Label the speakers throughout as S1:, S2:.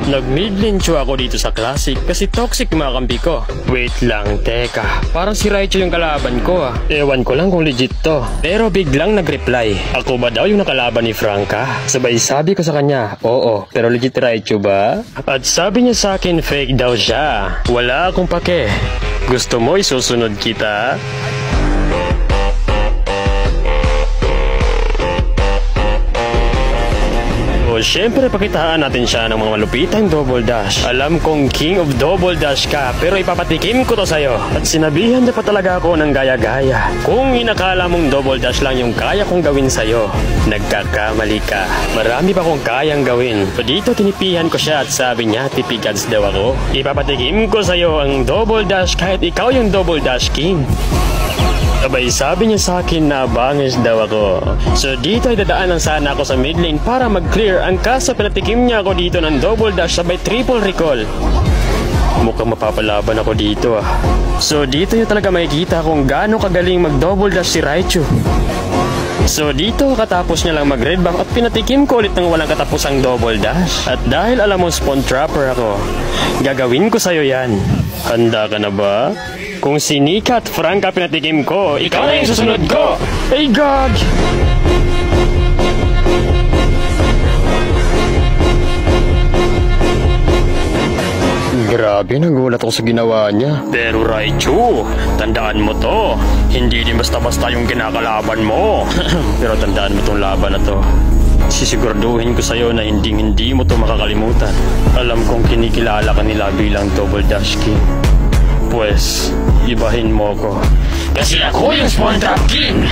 S1: Nag-mid-lane ako dito sa Classic kasi toxic mga kampi ko. Wait lang, teka. Parang si Raichu yung kalaban ko ah. Ewan ko lang kung legit to. Pero biglang nag-reply. Ako ba daw yung nakalaban ni Franca? Sabay sabi ko sa kanya, oo. Pero legit Raichu ba? At sabi niya sa akin fake daw siya. Wala akong pake. Gusto mo isusunod kita? O syempre pakitaan natin siya ng mga malupitang double dash. Alam kong king of double dash ka pero ipapatikim ko to sa'yo. At sinabihan niya pa talaga ako ng gaya-gaya. Kung inakala mong double dash lang yung kaya kong gawin sa'yo, nagkakamali ka. Marami pa kong kayang gawin. So dito tinipihan ko siya at sabi niya tipigads daw ako. Ipapatikim ko sa'yo ang double dash kahit ikaw yung double dash king. Sabay sabi niya sa akin na bangis daw ako. So dito ay dadaanan sana ako sa mid lane para mag-clear. Ang kaso pinatikim niya ako dito ng double dash sabay triple recall. Mukhang mapapalaban ako dito ah. So dito niyo talaga makikita kung gaano kagaling mag-double dash si Raichu. So dito katapos niya lang mag-red buff at pinatikim ko ulit ng walang katapusang double dash. At dahil alam mo spawn trapper ako, gagawin ko sa'yo yan. Handa ka na ba? Kung si Nika at Franca pinatikim ko, ikaw na yung susunod ko! Hey God! Grabe, nagulat ako sa ginawa niya. Pero Raichu, tandaan mo to. Hindi din basta-basta yung kinakalaban mo. Pero tandaan mo tong laban na to. Sisiguraduhin ko sa'yo na hindi mo to makakalimutan. Alam kong kinikilala ka nila bilang double dash king. Pues, ibahin mo ko. Kasi ako yung spawn trap king!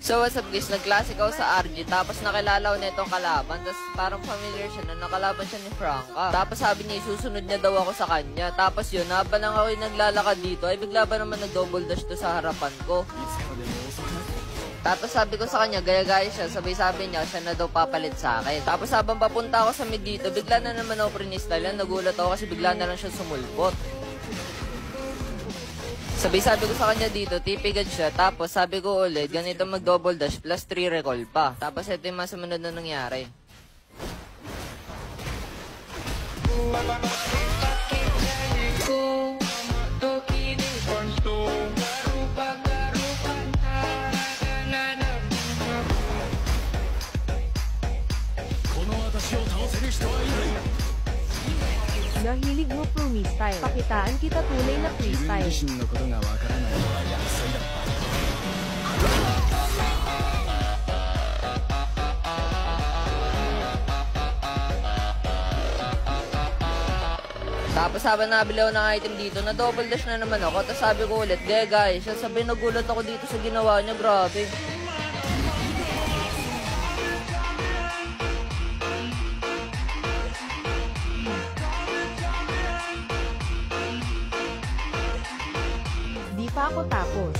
S2: So what's up guys, nag-classic ako sa RG, tapos nakilala ko na itong kalaban, tapos parang familiar siya na nakalaban siya ni Franca. Tapos sabi niya, susunod niya daw ako sa kanya. Tapos yun, habang lang ako yung naglalakad dito, ay bigla ba naman nag-double dash to sa harapan ko. Tapos sabi ko sa kanya, gaya-gaya siya, sabi niya, siya na daw papalit sa akin. Tapos habang papunta ako sa mid dito, bigla na naman ako pre-install, nagulat ako kasi bigla na lang siya sumulpot. Sabi ko sa kanya dito, tipigad siya. Tapos sabi ko ulit, ganito mag-double dash plus 3 recall pa. Tapos ito yung masamunod na nangyari.
S3: Nahilig mo freestyle. Pakitaan kita tunay na freestyle.
S2: Tapos habang nabili ako ng item dito, na double dash na naman ako. Tapos sabi ko ulit, guys, sabi nagulat ako dito sa ginawa niya, grabe.
S3: Di pa ako tapos.